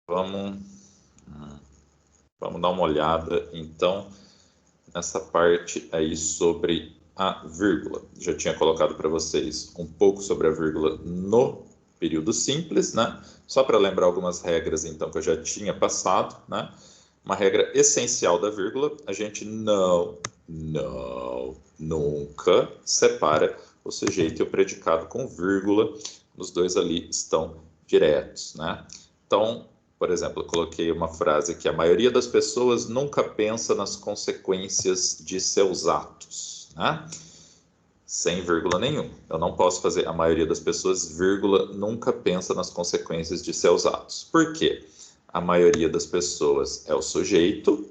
Vamos dar uma olhada, então, nessa parte aí sobre a vírgula. Já tinha colocado para vocês um pouco sobre a vírgula no período simples, né? Só para lembrar algumas regras, então, que eu já tinha passado, né? Uma regra essencial da vírgula, a gente nunca separa o sujeito e o predicado com vírgula. Os dois ali estão diretos, né? Então, por exemplo, eu coloquei uma frase que a maioria das pessoas nunca pensa nas consequências de seus atos, né? Sem vírgula nenhuma. Eu não posso fazer a maioria das pessoas, vírgula, nunca pensa nas consequências de seus atos. Por quê? A maioria das pessoas é o sujeito.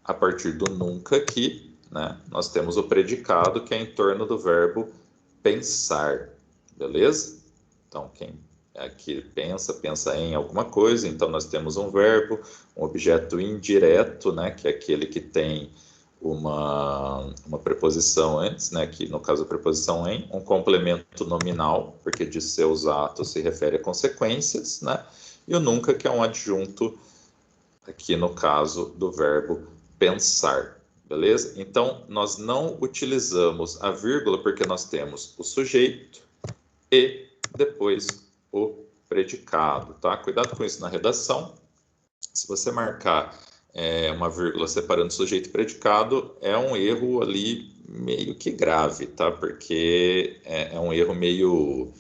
A partir do nunca aqui, né, nós temos o predicado que é em torno do verbo pensar, beleza? Então, quem aqui pensa em alguma coisa, então nós temos um verbo, um objeto indireto, né, que é aquele que tem uma preposição antes, né, que no caso a preposição em, um complemento nominal, porque de seus atos se refere a consequências, né, e o nunca, que é um adjunto, aqui no caso do verbo pensar, beleza? Então, nós não utilizamos a vírgula porque nós temos o sujeito e depois o predicado, tá? Cuidado com isso na redação. Se você marcar uma vírgula separando sujeito e predicado, é um erro ali meio que grave, tá? Porque é um erro meio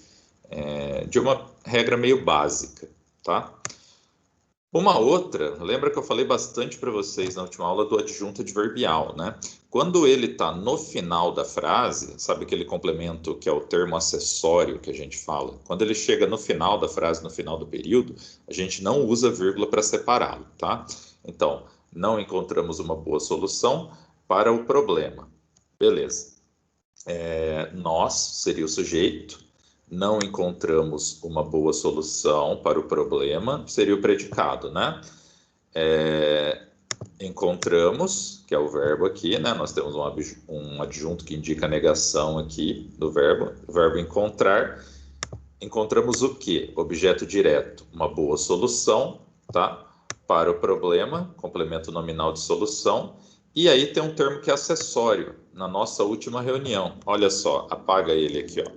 de uma regra meio básica, tá? Uma outra, lembra que eu falei bastante para vocês na última aula do adjunto adverbial, né? Quando ele está no final da frase, sabe aquele complemento que é o termo acessório que a gente fala? Quando ele chega no final da frase, no final do período, a gente não usa vírgula para separá-lo, tá? Então, não encontramos uma boa solução para o problema. Beleza. Nós seria o sujeito, não encontramos uma boa solução para o problema, seria o predicado, né? Encontramos, que é o verbo aqui, né? Nós temos um adjunto que indica a negação aqui do verbo, o verbo encontrar. Encontramos o quê? Objeto direto, uma boa solução, tá? Para o problema, complemento nominal de solução. E aí tem um termo que é acessório, na nossa última reunião. Olha só, apaga ele aqui, ó.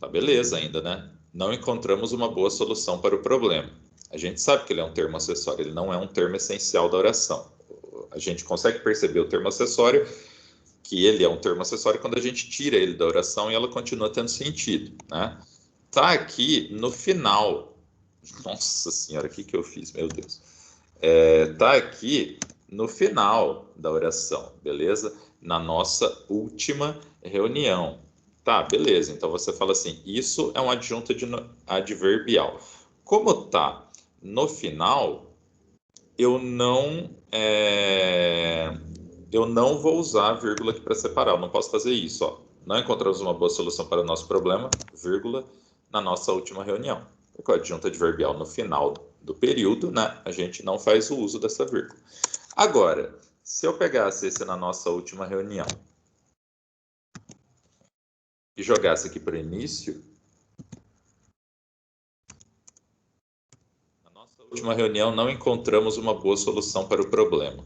Tá beleza ainda, né? Não encontramos uma boa solução para o problema. A gente sabe que ele é um termo acessório, ele não é um termo essencial da oração. A gente consegue perceber o termo acessório, que ele é um termo acessório quando a gente tira ele da oração e ela continua tendo sentido, né? Tá aqui no final. Nossa senhora, o que eu fiz? Meu Deus. Tá aqui no final da oração, beleza? Na nossa última reunião. Tá, beleza. Então você fala assim: isso é um adjunto adverbial. Como tá no final, eu não vou usar a vírgula aqui para separar. Eu não posso fazer isso. Ó. Não encontramos uma boa solução para o nosso problema, vírgula, na nossa última reunião. Porque o adjunto adverbial no final do período, né, a gente não faz o uso dessa vírgula. Agora, se eu pegasse esse na nossa última reunião e jogasse aqui para o início, na nossa última reunião não encontramos uma boa solução para o problema.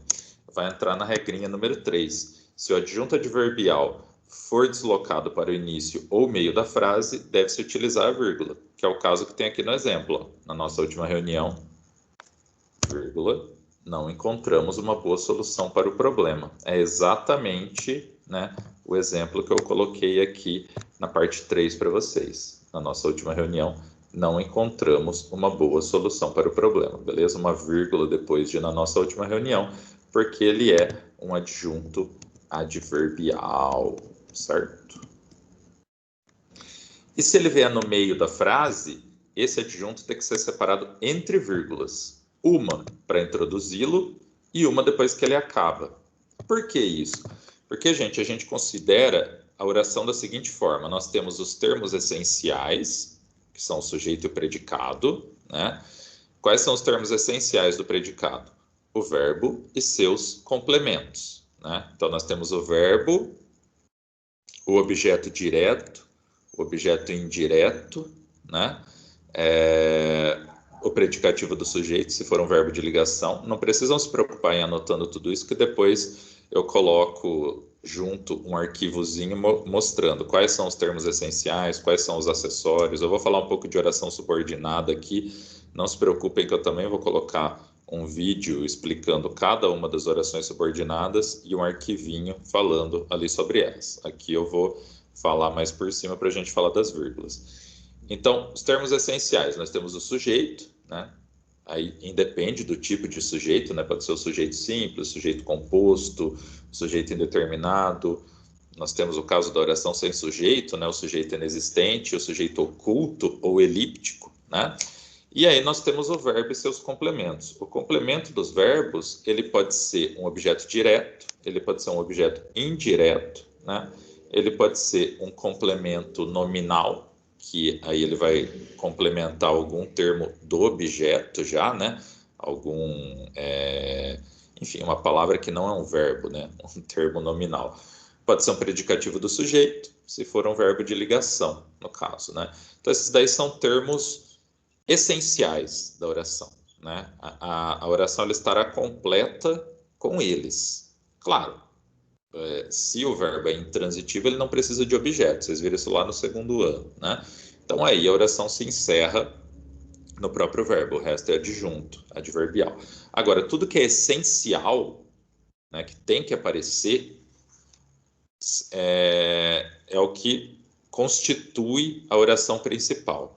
Vai entrar na regrinha número 3. Se o adjunto adverbial for deslocado para o início ou meio da frase, deve-se utilizar a vírgula, que é o caso que tem aqui no exemplo. Ó. Na nossa última reunião, vírgula, não encontramos uma boa solução para o problema. É exatamente, né, o exemplo que eu coloquei aqui na parte 3 para vocês. Na nossa última reunião, não encontramos uma boa solução para o problema, beleza? Uma vírgula depois de na nossa última reunião, porque ele é um adjunto adverbial, certo? E se ele vier no meio da frase, esse adjunto tem que ser separado entre vírgulas. Uma para introduzi-lo e uma depois que ele acaba. Por que isso? Porque, gente, a gente considera a oração da seguinte forma. Nós temos os termos essenciais, que são o sujeito e o predicado, né? Quais são os termos essenciais do predicado? O verbo e seus complementos, né? Então, nós temos o verbo, o objeto direto, o objeto indireto, né? o predicativo do sujeito, se for um verbo de ligação. Não precisam se preocupar em anotando tudo isso, que depois eu coloco junto um arquivozinho mostrando quais são os termos essenciais, quais são os acessórios. Eu vou falar um pouco de oração subordinada aqui. Não se preocupem que eu também vou colocar um vídeo explicando cada uma das orações subordinadas e um arquivinho falando ali sobre elas. Aqui eu vou falar mais por cima para a gente falar das vírgulas. Então, os termos essenciais, nós temos o sujeito, né? Aí independe do tipo de sujeito, né? Pode ser o sujeito simples, o sujeito composto, o sujeito indeterminado. Nós temos o caso da oração sem sujeito, né? O sujeito inexistente, o sujeito oculto ou elíptico, né? E aí nós temos o verbo e seus complementos. O complemento dos verbos, ele pode ser um objeto direto, ele pode ser um objeto indireto, né? Ele pode ser um complemento nominal, que aí ele vai complementar algum termo do objeto já, né? Enfim, uma palavra que não é um verbo, né? Um termo nominal. Pode ser um predicativo do sujeito, se for um verbo de ligação, no caso, né? Então, esses daí são termos essenciais da oração, né? A oração ela estará completa com eles. Claro, se o verbo é intransitivo, ele não precisa de objeto. Vocês viram isso lá no segundo ano, né? Então aí a oração se encerra no próprio verbo, o resto é adjunto, adverbial. Agora, tudo que é essencial, né, que tem que aparecer, é o que constitui a oração principal.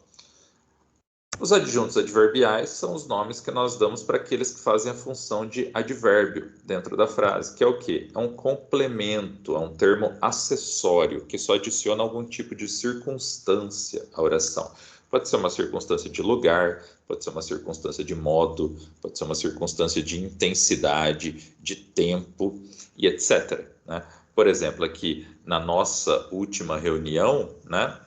Os adjuntos adverbiais são os nomes que nós damos para aqueles que fazem a função de advérbio dentro da frase, que é o quê? É um complemento, é um termo acessório que só adiciona algum tipo de circunstância à oração. Pode ser uma circunstância de lugar, pode ser uma circunstância de modo, pode ser uma circunstância de intensidade, de tempo e etc. Né? Por exemplo, aqui na nossa última reunião, né,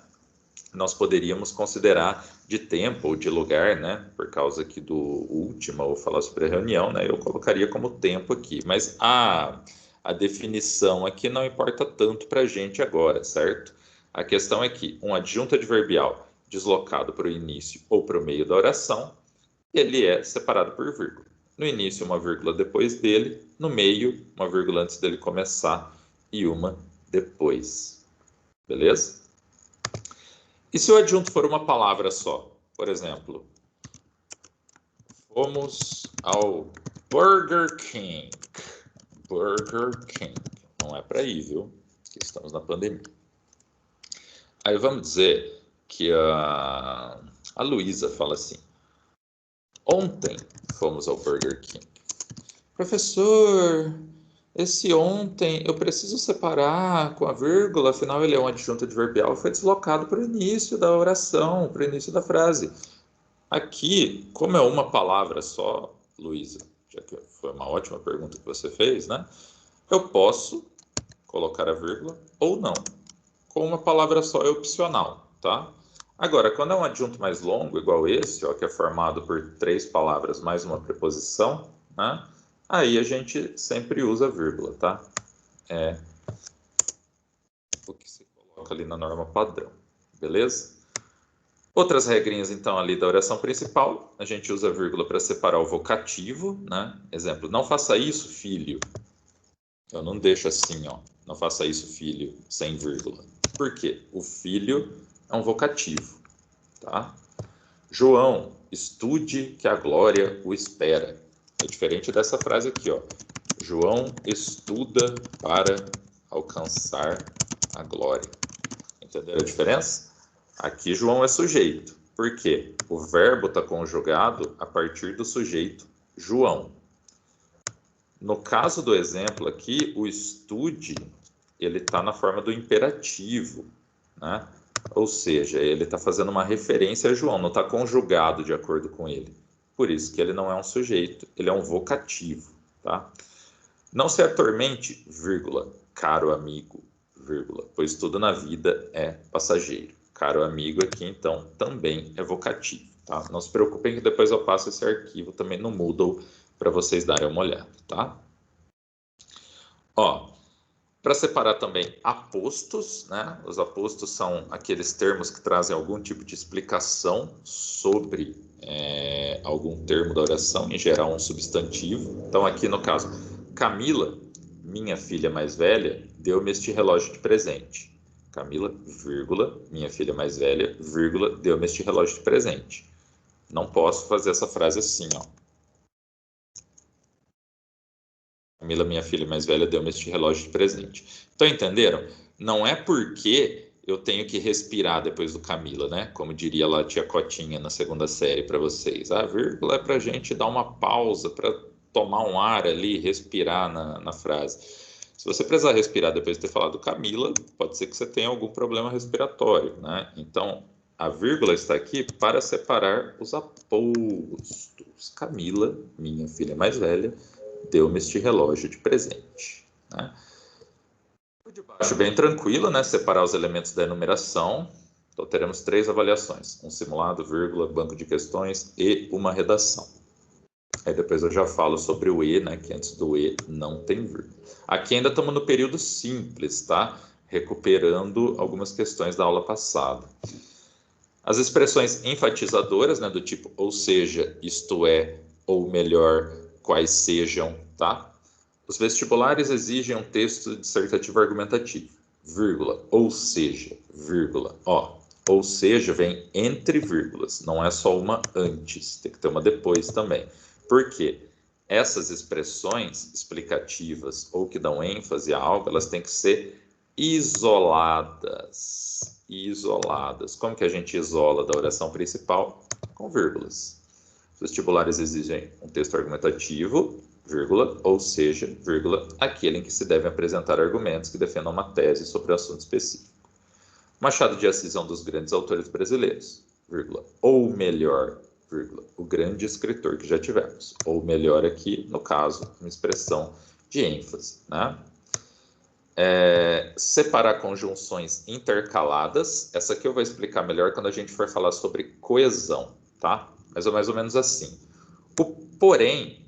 nós poderíamos considerar de tempo ou de lugar, né, por causa aqui do último, ou falar sobre a reunião, né, eu colocaria como tempo aqui, mas a definição aqui não importa tanto para a gente agora, certo? A questão é que um adjunto adverbial deslocado para o início ou para o meio da oração, ele é separado por vírgula. No início, uma vírgula depois dele, no meio, uma vírgula antes dele começar e uma depois. Beleza? E se o adjunto for uma palavra só? Por exemplo, fomos ao Burger King. Burger King. Não é para ir, viu? Porque estamos na pandemia. Aí vamos dizer que a Luísa fala assim: ontem fomos ao Burger King. Professor, esse ontem eu preciso separar com a vírgula, afinal ele é um adjunto adverbial, foi deslocado para o início da oração, para o início da frase. Aqui, como é uma palavra só, Luísa, já que foi uma ótima pergunta que você fez, né? Eu posso colocar a vírgula ou não. Com uma palavra só é opcional, tá? Agora, quando é um adjunto mais longo, igual esse, ó, que é formado por 3 palavras mais uma preposição, né? Aí a gente sempre usa vírgula, tá? É o que se coloca ali na norma padrão, beleza? Outras regrinhas, então, ali da oração principal, a gente usa vírgula para separar o vocativo, né? Exemplo, não faça isso, filho. Eu não deixo assim, ó, não faça isso, filho, sem vírgula. Por quê? O filho é um vocativo, tá? João, estude que a glória o espera. É diferente dessa frase aqui, ó. João estuda para alcançar a glória. Entenderam a diferença? Aqui João é sujeito. Por quê? O verbo está conjugado a partir do sujeito João. No caso do exemplo aqui, o estude, ele está na forma do imperativo, né? Ou seja, ele está fazendo uma referência a João, não está conjugado de acordo com ele. Por isso que ele não é um sujeito, ele é um vocativo, tá? Não se atormente, vírgula, caro amigo, vírgula, pois tudo na vida é passageiro. Caro amigo aqui, então, também é vocativo, tá? Não se preocupem que depois eu passo esse arquivo também no Moodle para vocês darem uma olhada, tá? Ó, Para separar também apostos, né? Os apostos são aqueles termos que trazem algum tipo de explicação sobre algum termo da oração, em geral um substantivo. Então, aqui no caso, Camila, minha filha mais velha, deu-me este relógio de presente. Camila, vírgula, minha filha mais velha, vírgula, deu-me este relógio de presente. Não posso fazer essa frase assim, ó. Camila, minha filha mais velha, deu-me este relógio de presente. Então, entenderam? Não é porque eu tenho que respirar depois do Camila, né? Como diria lá a tia Cotinha na segunda série para vocês. A vírgula é para a gente dar uma pausa, para tomar um ar ali, respirar na frase. Se você precisar respirar depois de ter falado Camila, pode ser que você tenha algum problema respiratório, né? Então, a vírgula está aqui para separar os apostos. Camila, minha filha mais velha, deu-me este relógio de presente, né? O de baixo bem tranquilo, né? Separar os elementos da enumeração. Então, teremos 3 avaliações. Um simulado, vírgula, banco de questões e uma redação. Aí depois eu já falo sobre o E, né? Que antes do E não tem vírgula. Aqui ainda estamos no período simples, tá? Recuperando algumas questões da aula passada. As expressões enfatizadoras, né? Do tipo, ou seja, isto é, ou melhor, quais sejam, tá? Os vestibulares exigem um texto dissertativo argumentativo, vírgula, ou seja, vírgula, ó, ou seja, vem entre vírgulas, não é só uma antes, tem que ter uma depois também. Por quê? Essas expressões explicativas ou que dão ênfase a algo, elas têm que ser isoladas, isoladas. Como que a gente isola da oração principal? Com vírgulas. Os vestibulares exigem um texto argumentativo, vírgula, ou seja, vírgula, aquele em que se devem apresentar argumentos que defendam uma tese sobre o assunto específico. Machado de Assis é um dos grandes autores brasileiros, vírgula, ou melhor, vírgula, o grande escritor que já tivemos, ou melhor aqui, no caso, uma expressão de ênfase, né? Separar conjunções intercaladas, essa aqui eu vou explicar melhor quando a gente for falar sobre coesão, tá? Mas é mais ou menos assim. O porém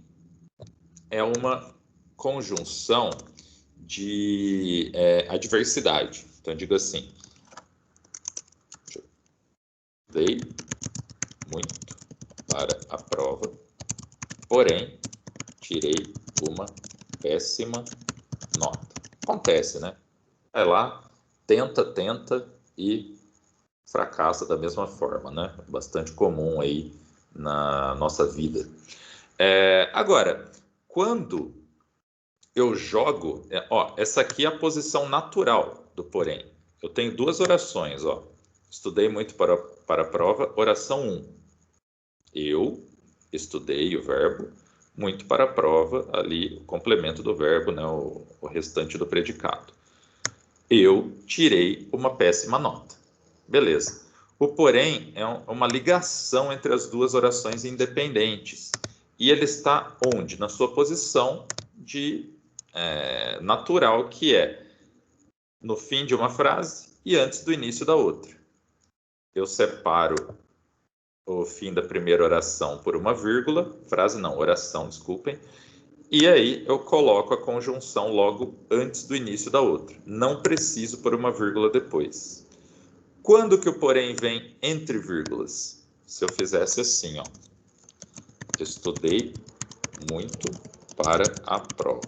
é uma conjunção de adversidade. Então, eu digo assim, dei muito para a prova, porém, tirei uma péssima nota. Acontece, né? Vai lá, tenta e fracassa da mesma forma, né? Bastante comum aí na nossa vida. Agora, quando eu jogo, essa aqui é a posição natural do porém. Eu tenho 2 orações, ó. Estudei muito para a prova, oração 1. Eu estudei o verbo, muito para a prova, ali o complemento do verbo, né, o restante do predicado. Eu tirei uma péssima nota. Beleza. O porém é uma ligação entre as 2 orações independentes. E ele está onde? Na sua posição de natural, que é no fim de uma frase e antes do início da outra. Eu separo o fim da primeira oração por uma vírgula, frase não, oração, desculpem, e aí eu coloco a conjunção logo antes do início da outra. Não preciso por uma vírgula depois. Quando que o porém vem entre vírgulas? Se eu fizesse assim, ó. Estudei muito para a prova.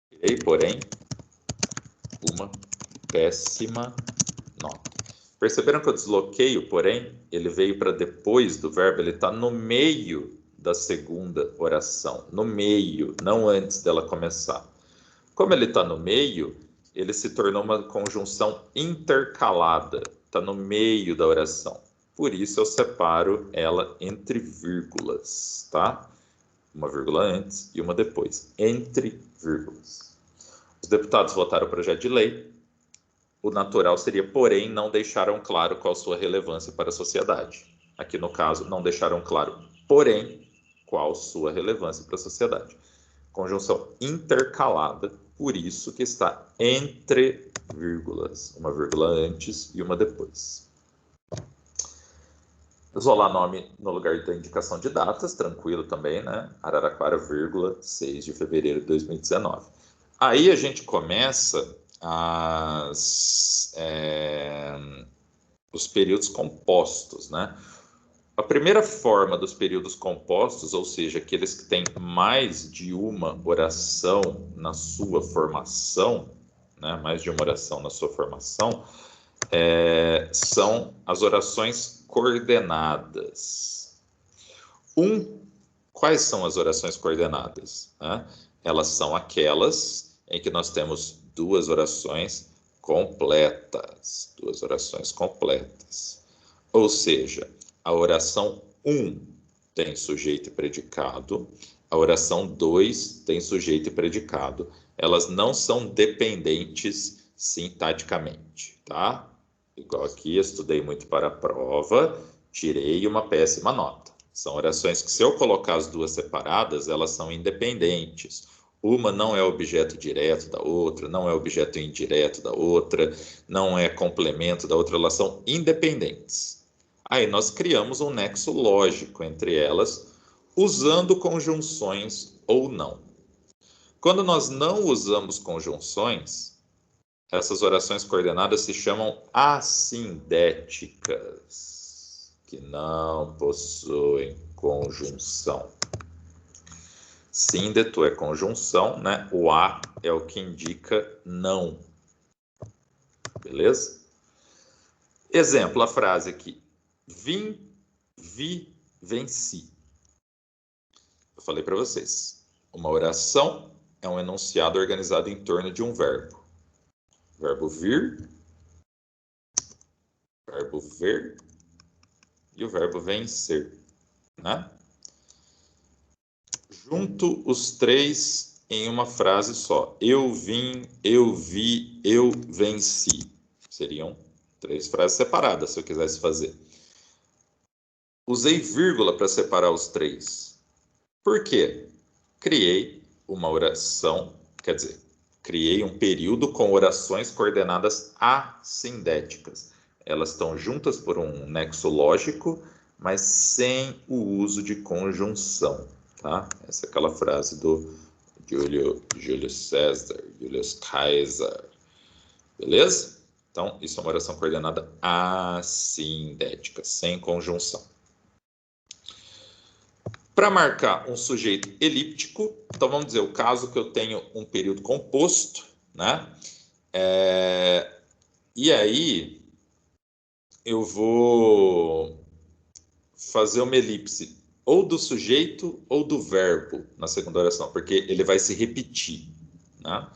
Tirei, porém, uma péssima nota. Perceberam que eu desloquei o porém? Ele veio para depois do verbo, ele está no meio da segunda oração. No meio, não antes dela começar. Como ele está no meio, ele se tornou uma conjunção intercalada. Está no meio da oração. Por isso eu separo ela entre vírgulas, tá? Uma vírgula antes e uma depois. Entre vírgulas. Os deputados votaram o projeto de lei. O natural seria, porém, não deixaram claro qual sua relevância para a sociedade. Aqui, no caso, não deixaram claro, porém, qual sua relevância para a sociedade. Conjunção intercalada, por isso que está entre vírgulas. Uma vírgula antes e uma depois. Isolar nome no lugar da indicação de datas, tranquilo também, né? Araraquara, 6 de fevereiro de 2019. Aí a gente começa os períodos compostos, né? A primeira forma dos períodos compostos, ou seja, aqueles que têm mais de uma oração na sua formação, né? Mais de uma oração na sua formação, são as orações coordenadas. Quais são as orações coordenadas? Né? Elas são aquelas em que nós temos duas orações completas. Duas orações completas. Ou seja, a oração 1 tem sujeito e predicado, a oração 2 tem sujeito e predicado. Elas não são dependentes sintaticamente, tá? Igual aqui, estudei muito para a prova, tirei uma péssima nota. São orações que, se eu colocar as duas separadas, elas são independentes. Uma não é objeto direto da outra, não é objeto indireto da outra, não é complemento da outra, elas são independentes. Aí nós criamos um nexo lógico entre elas, usando conjunções ou não. Quando nós não usamos conjunções, essas orações coordenadas se chamam assindéticas, que não possuem conjunção. Síndeto é conjunção, né? O a é o que indica não. Beleza? Exemplo, a frase aqui. Vim, vi, venci. Eu falei para vocês. Uma oração é um enunciado organizado em torno de um verbo. Verbo vir, verbo ver e o verbo vencer, né? Junto os três em uma frase só. Eu vim, eu vi, eu venci. Seriam 3 frases separadas, se eu quisesse fazer. Usei vírgula para separar os 3. Por quê? Criei uma oração, quer dizer, criei um período com orações coordenadas assindéticas. Elas estão juntas por um nexo lógico, mas sem o uso de conjunção. Tá? Essa é aquela frase do Júlio César, Julius Caesar. Beleza? Então, isso é uma oração coordenada assindética, sem conjunção. Para marcar um sujeito elíptico, então vamos dizer o caso que eu tenho um período composto, né? E aí eu vou fazer uma elipse ou do sujeito ou do verbo na segunda oração, porque ele vai se repetir, né?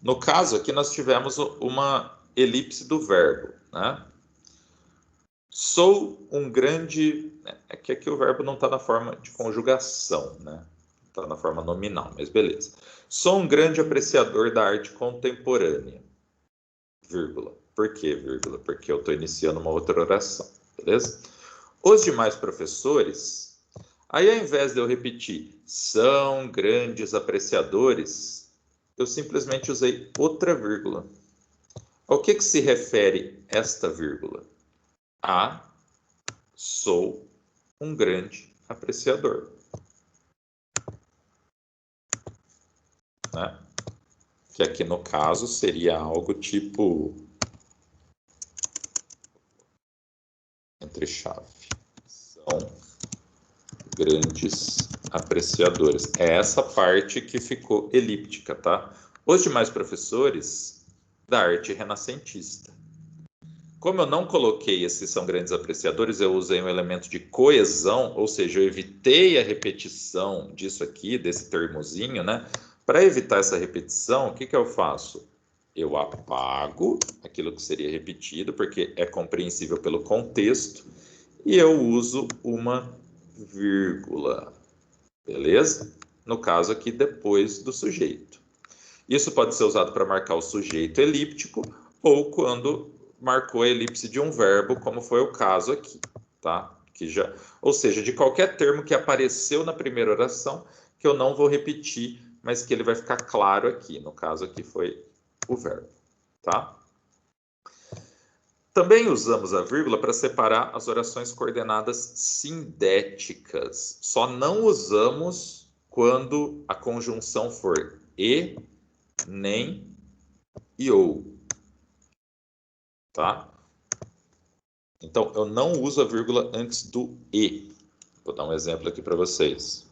No caso aqui nós tivemos uma elipse do verbo, né? Sou um grande... É que aqui o verbo não está na forma de conjugação, né? Está na forma nominal, mas beleza. Sou um grande apreciador da arte contemporânea. Vírgula. Por quê, vírgula? Porque eu estou iniciando uma outra oração, beleza? Os demais professores, aí ao invés de eu repetir, são grandes apreciadores, eu simplesmente usei outra vírgula. Ao que se refere esta vírgula? A sou um grande apreciador. Né? Que aqui no caso seria algo tipo entre chave. São grandes apreciadores. É essa parte que ficou elíptica, tá? Os demais professores da arte renascentista. Como eu não coloquei esses são grandes apreciadores, eu usei um elemento de coesão, ou seja, eu evitei a repetição disso aqui, desse termozinho, né? Para evitar essa repetição, o que eu faço? Eu apago aquilo que seria repetido, porque é compreensível pelo contexto, e eu uso uma vírgula, beleza? No caso aqui, depois do sujeito. Isso pode ser usado para marcar o sujeito elíptico, ou quando marcou a elipse de um verbo, como foi o caso aqui, tá? Ou seja, de qualquer termo que apareceu na primeira oração, que eu não vou repetir, mas que ele vai ficar claro aqui. No caso aqui foi o verbo, tá? Também usamos a vírgula para separar as orações coordenadas sindéticas. Só não usamos quando a conjunção for e nem e ou. Tá? Então, eu não uso a vírgula antes do e. Vou dar um exemplo aqui para vocês.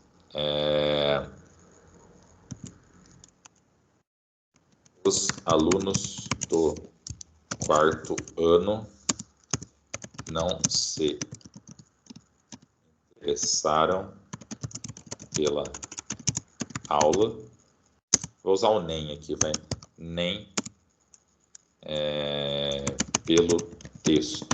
Os alunos do quarto ano não se interessaram pela aula. Vou usar o nem aqui, vai. Nem pelo texto.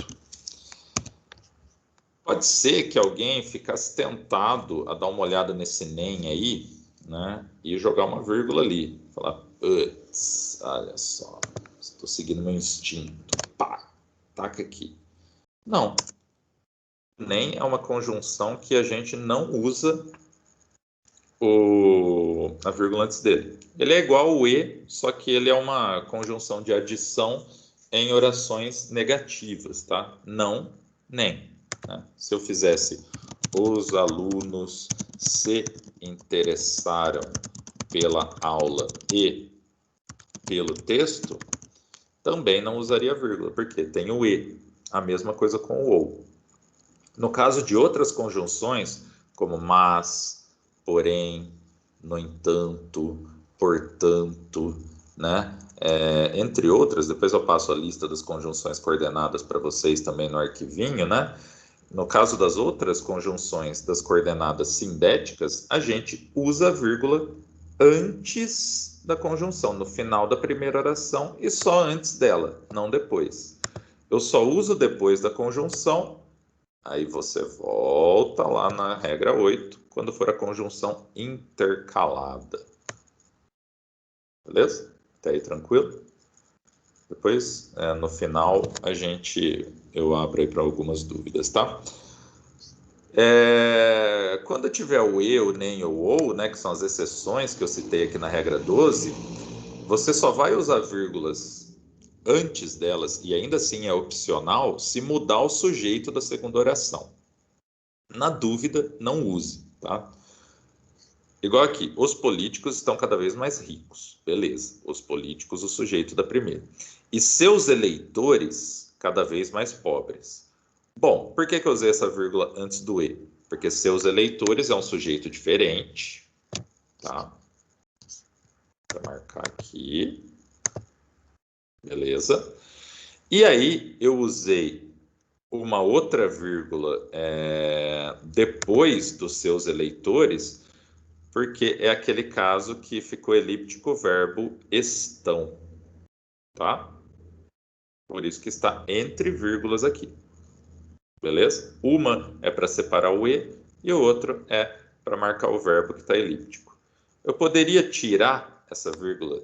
Pode ser que alguém ficasse tentado a dar uma olhada nesse nem aí, né? E jogar uma vírgula ali. Falar, putz, olha só, estou seguindo meu instinto. Pá, taca aqui. Não. Nem é uma conjunção que a gente não usa a vírgula antes dele. Ele é igual ao e, só que ele é uma conjunção de adição em orações negativas, tá? Não, nem. Né? Se eu fizesse os alunos se interessaram pela aula e pelo texto, também não usaria vírgula, porque tem o e, a mesma coisa com o ou. No caso de outras conjunções, como mas, porém, no entanto, portanto, né? Entre outras, depois eu passo a lista das conjunções coordenadas para vocês também no arquivinho, né? No caso das outras conjunções das coordenadas sindéticas, a gente usa a vírgula antes da conjunção, no final da primeira oração e só antes dela, não depois. Eu só uso depois da conjunção, aí você volta lá na regra 8, quando for a conjunção intercalada. Beleza? Até aí tranquilo? Depois, no final, eu abro aí para algumas dúvidas, tá? Quando tiver o e, o nem ou ou, né, que são as exceções que eu citei aqui na regra 12, você só vai usar vírgulas antes delas, e ainda assim é opcional, se mudar o sujeito da segunda oração. Na dúvida, não use, tá? Igual aqui, os políticos estão cada vez mais ricos. Beleza, os políticos, o sujeito da primeira. E seus eleitores, cada vez mais pobres. Bom, por que eu usei essa vírgula antes do e? Porque seus eleitores é um sujeito diferente, tá? Vou marcar aqui. Beleza. E aí, eu usei uma outra vírgula depois dos seus eleitores, porque é aquele caso que ficou elíptico o verbo estão, tá? Por isso que está entre vírgulas aqui, beleza? Uma é para separar o e o outro é para marcar o verbo que está elíptico. Eu poderia tirar essa vírgula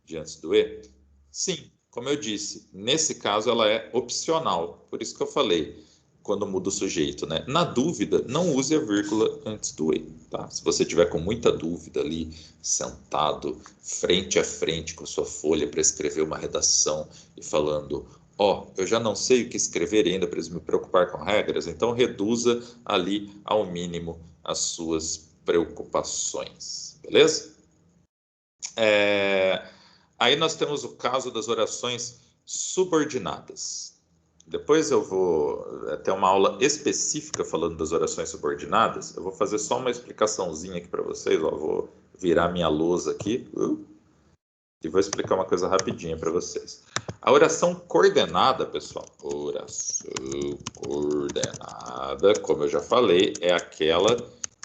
de antes do e? Sim, como eu disse, nesse caso ela é opcional, por isso que eu falei, quando muda o sujeito, né? Na dúvida, não use a vírgula antes do e, tá? Se você tiver com muita dúvida ali, sentado frente a frente com a sua folha para escrever uma redação e falando, eu já não sei o que escrever ainda para me preocupar com regras, então reduza ali ao mínimo as suas preocupações, beleza? Aí nós temos o caso das orações subordinadas. Depois eu vou ter uma aula específica falando das orações subordinadas. Eu vou fazer só uma explicaçãozinha aqui para vocês. Vou virar minha lousa aqui e vou explicar uma coisa rapidinha para vocês. A oração coordenada, pessoal, oração coordenada, como eu já falei, é aquela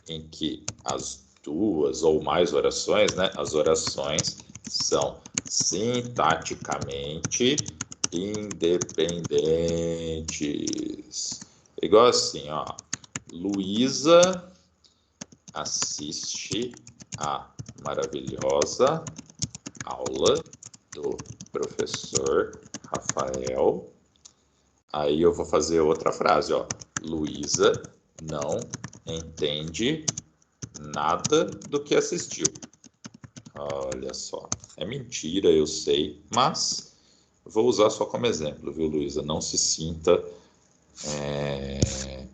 em que as duas ou mais orações, né? As orações são sintaticamente independentes. Igual assim, ó. Luísa assiste a maravilhosa aula do professor Rafael. Aí eu vou fazer outra frase, ó. Luísa não entende nada do que assistiu. Olha só, é mentira, eu sei, mas vou usar só como exemplo, viu, Luísa? Não se sinta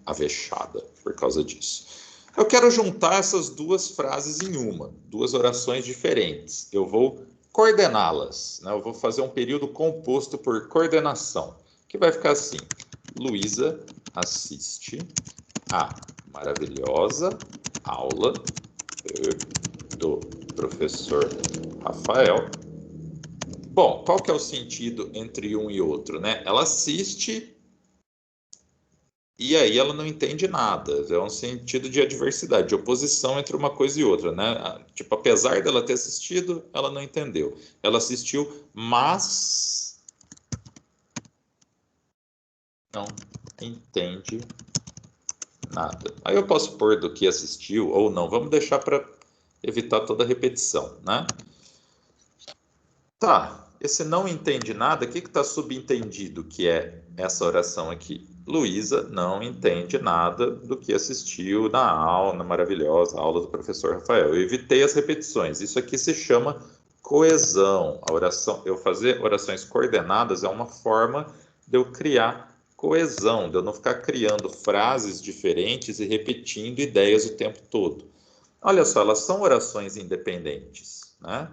avexada por causa disso. Eu quero juntar essas duas frases em uma, duas orações diferentes. Eu vou coordená-las, né? Eu vou fazer um período composto por coordenação, que vai ficar assim: Luísa assiste a maravilhosa aula do professor Rafael. Bom, qual que é o sentido entre um e outro, né? Ela assiste e aí ela não entende nada. É um sentido de adversidade, de oposição entre uma coisa e outra, né? Tipo, apesar dela ter assistido, ela não entendeu. Ela assistiu, mas não entende nada. Aí eu posso pôr do que assistiu ou não. Vamos deixar para evitar toda repetição, né? Tá, esse não entende nada, o que está subentendido que é essa oração aqui? Luísa não entende nada do que assistiu na aula, na maravilhosa aula do professor Rafael. Eu evitei as repetições. Isso aqui se chama coesão. A oração, eu fazer orações coordenadas é uma forma de eu criar coesão, de eu não ficar criando frases diferentes e repetindo ideias o tempo todo. Olha só, elas são orações independentes, né?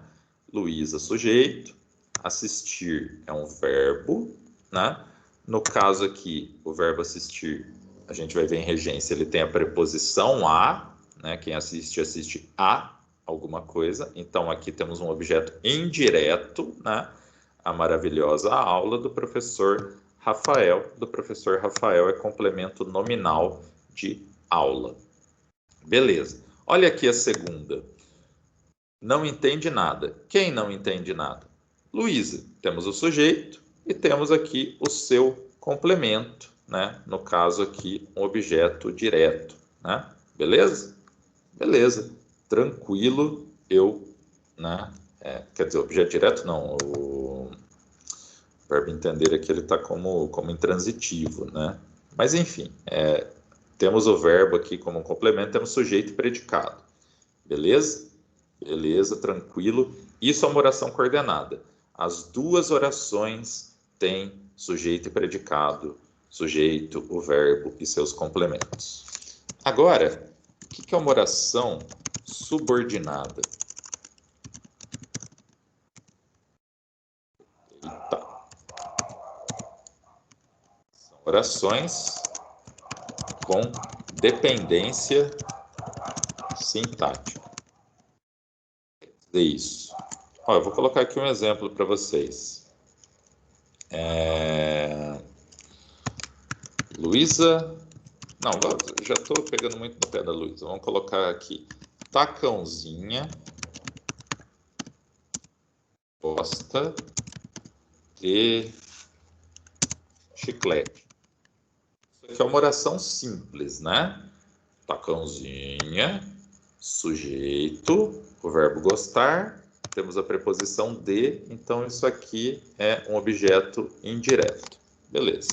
Luísa, sujeito, assistir é um verbo, né? No caso aqui, o verbo assistir, a gente vai ver em regência, ele tem a preposição a, né? Quem assiste, assiste a alguma coisa. Então, aqui temos um objeto indireto, né? A maravilhosa aula do professor Rafael. Do professor Rafael é complemento nominal de aula. Beleza. Olha aqui a segunda. Não entende nada. Quem não entende nada? Luísa. Temos o sujeito e temos aqui o seu complemento, né? No caso aqui, um objeto direto, né? Beleza? Beleza. Tranquilo, eu, né? Quer dizer, objeto direto não, o verbo entender aqui ele está como intransitivo, né? Mas enfim, temos o verbo aqui como um complemento, temos sujeito e predicado. Beleza? Beleza, tranquilo. Isso é uma oração coordenada. As duas orações têm sujeito e predicado, sujeito, o verbo e seus complementos. Agora, o que é uma oração subordinada? Eita. São orações com dependência sintática. É isso. Ó, eu vou colocar aqui um exemplo para vocês. Luísa... Não, já estou pegando muito no pé da Luísa. Vamos colocar aqui. Tacãozinha gosta de chiclete. Isso aqui é uma oração simples, né? Tacãozinha, sujeito, o verbo gostar, temos a preposição de, então isso aqui é um objeto indireto. Beleza.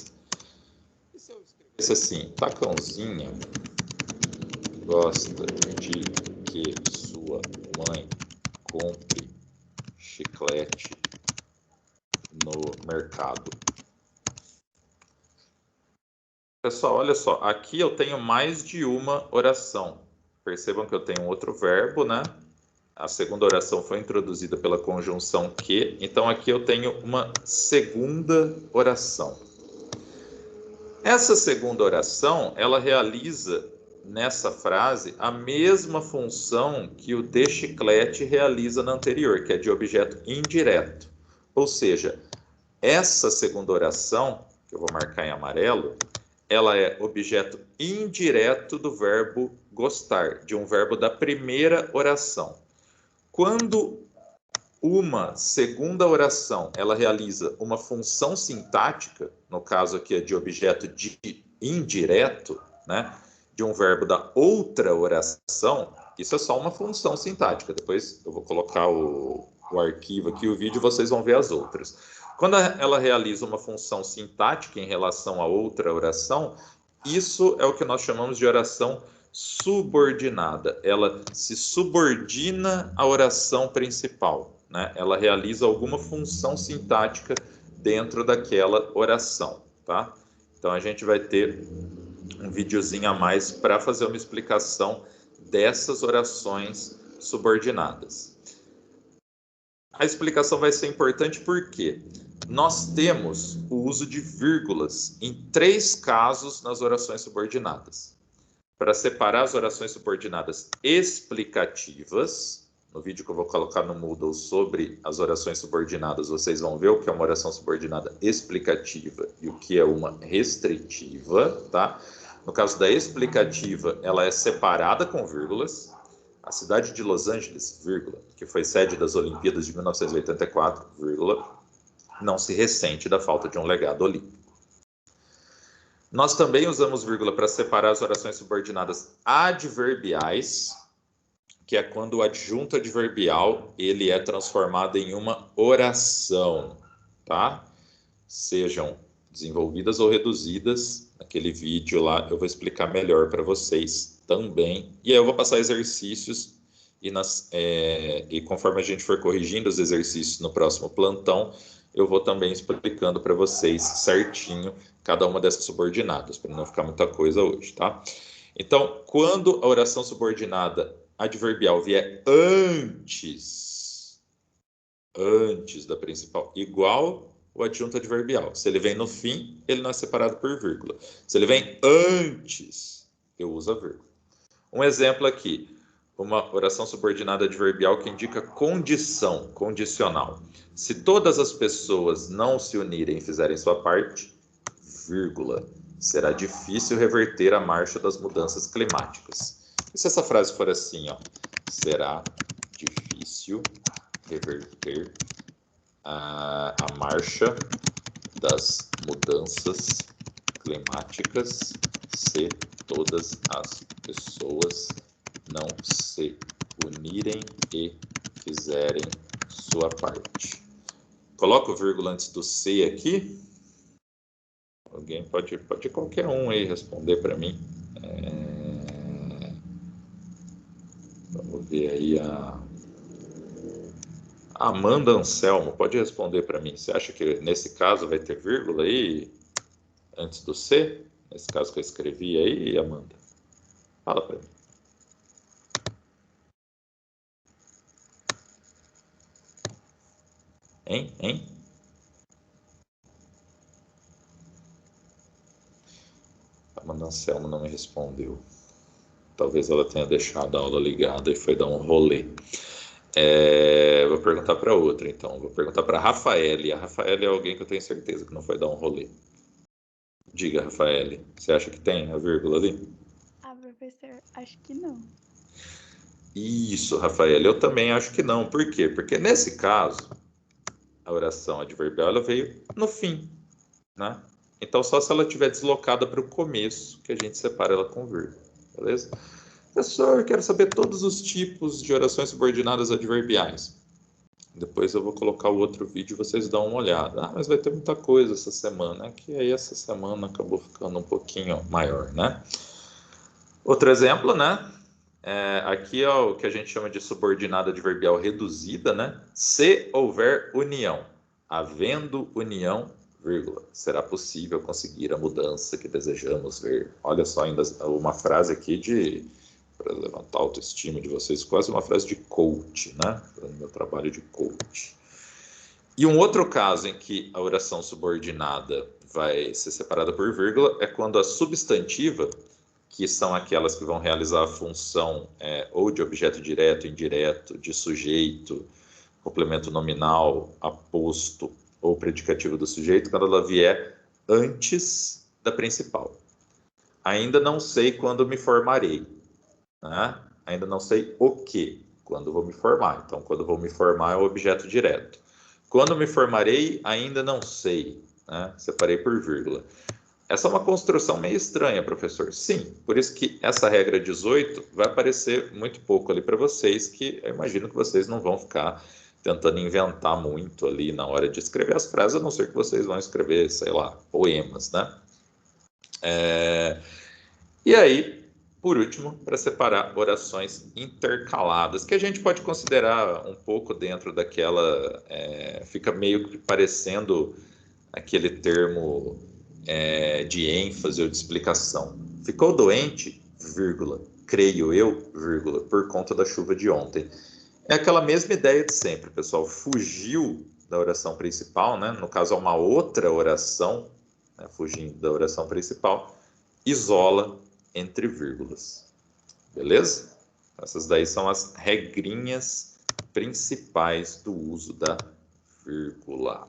E se eu escrevesse assim, Tacãozinha gosta de que sua mãe compre chiclete no mercado? Pessoal, olha só, aqui eu tenho mais de uma oração. Percebam que eu tenho um outro verbo, né? A segunda oração foi introduzida pela conjunção que, então aqui eu tenho uma segunda oração. Essa segunda oração, ela realiza nessa frase a mesma função que o de chiclete realiza na anterior, que é de objeto indireto. Ou seja, essa segunda oração, que eu vou marcar em amarelo, ela é objeto indireto do verbo gostar, de um verbo da primeira oração. Quando uma segunda oração ela realiza uma função sintática, no caso aqui é de objeto indireto, né, de um verbo da outra oração, isso é só uma função sintática. Depois eu vou colocar o arquivo aqui, o vídeo, vocês vão ver as outras. Quando ela realiza uma função sintática em relação a outra oração, isso é o que nós chamamos de oração subordinada. Ela se subordina à oração principal, né? Ela realiza alguma função sintática dentro daquela oração, tá? Então a gente vai ter um videozinho a mais para fazer uma explicação dessas orações subordinadas. A explicação vai ser importante porque nós temos o uso de vírgulas em 3 casos nas orações subordinadas. Para separar as orações subordinadas explicativas, no vídeo que eu vou colocar no Moodle sobre as orações subordinadas, vocês vão ver o que é uma oração subordinada explicativa e o que é uma restritiva, tá? No caso da explicativa, ela é separada com vírgulas. A cidade de Los Angeles, vírgula, que foi sede das Olimpíadas de 1984, vírgula, não se ressente da falta de um legado olímpico. Nós também usamos vírgula para separar as orações subordinadas adverbiais, que é quando o adjunto adverbial ele é transformado em uma oração, tá? Sejam desenvolvidas ou reduzidas. Naquele vídeo lá eu vou explicar melhor para vocês também. E aí eu vou passar exercícios e conforme a gente for corrigindo os exercícios no próximo plantão, eu vou também explicando para vocês certinho cada uma dessas subordinadas, para não ficar muita coisa hoje, tá? Então, quando a oração subordinada adverbial vier antes da principal, igual o adjunto adverbial. Se ele vem no fim, ele não é separado por vírgula. Se ele vem antes, eu uso a vírgula. Um exemplo aqui, uma oração subordinada adverbial que indica condição, condicional. Se todas as pessoas não se unirem e fizerem sua parte, vírgula, será difícil reverter a marcha das mudanças climáticas. E se essa frase for assim, ó, será difícil reverter a marcha das mudanças climáticas se todas as pessoas não se unirem e fizerem sua parte. Coloco o vírgula antes do C aqui. Alguém pode qualquer um aí responder para mim. Vamos ver aí a Amanda Anselmo, pode responder para mim. Você acha que nesse caso vai ter vírgula aí antes do C? Nesse caso que eu escrevi aí, Amanda? Fala para mim. Hein? Amanda Anselmo não me respondeu. Talvez ela tenha deixado a aula ligada e foi dar um rolê. Vou perguntar para outra, então. Vou perguntar para a Rafaele. A Rafaele é alguém que eu tenho certeza que não foi dar um rolê. Diga, Rafaele, você acha que tem a vírgula ali? Ah, professor, acho que não. Isso, Rafaele, eu também acho que não. Por quê? Porque nesse caso, a oração adverbial ela veio no fim, né? Então, só se ela estiver deslocada para o começo, que a gente separa ela com vírgula, beleza? Professor, quero saber todos os tipos de orações subordinadas adverbiais. Depois eu vou colocar o outro vídeo e vocês dão uma olhada. Ah, mas vai ter muita coisa essa semana. Que aí essa semana acabou ficando um pouquinho maior, né? Outro exemplo, né? Aqui é o que a gente chama de subordinada adverbial reduzida, né? Se houver união, havendo união, vírgula, será possível conseguir a mudança que desejamos ver. Olha só, ainda uma frase aqui para levantar a autoestima de vocês, quase uma frase de coach, né? No meu trabalho de coach. E um outro caso em que a oração subordinada vai ser separada por vírgula é quando a substantiva, que são aquelas que vão realizar a função ou de objeto direto, indireto, de sujeito, complemento nominal, aposto ou predicativo do sujeito, quando ela vier antes da principal. Ainda não sei quando me formarei, né? Ainda não sei o que, quando vou me formar. Então, quando vou me formar é o objeto direto. Quando me formarei, ainda não sei, né? Separei por vírgula. Essa é uma construção meio estranha, professor. Sim, por isso que essa regra 18 vai aparecer muito pouco ali para vocês, que eu imagino que vocês não vão ficar tentando inventar muito ali na hora de escrever as frases, a não ser que vocês vão escrever, sei lá, poemas, né? E aí, por último, para separar orações intercaladas, que a gente pode considerar um pouco dentro daquela... fica meio que parecendo aquele termo de ênfase ou de explicação. Ficou doente, vírgula, creio eu, vírgula, por conta da chuva de ontem. É aquela mesma ideia de sempre, pessoal. Fugiu da oração principal, né? No caso, é uma outra oração, né? Fugindo da oração principal, isola entre vírgulas. Beleza? Essas daí são as regrinhas principais do uso da vírgula.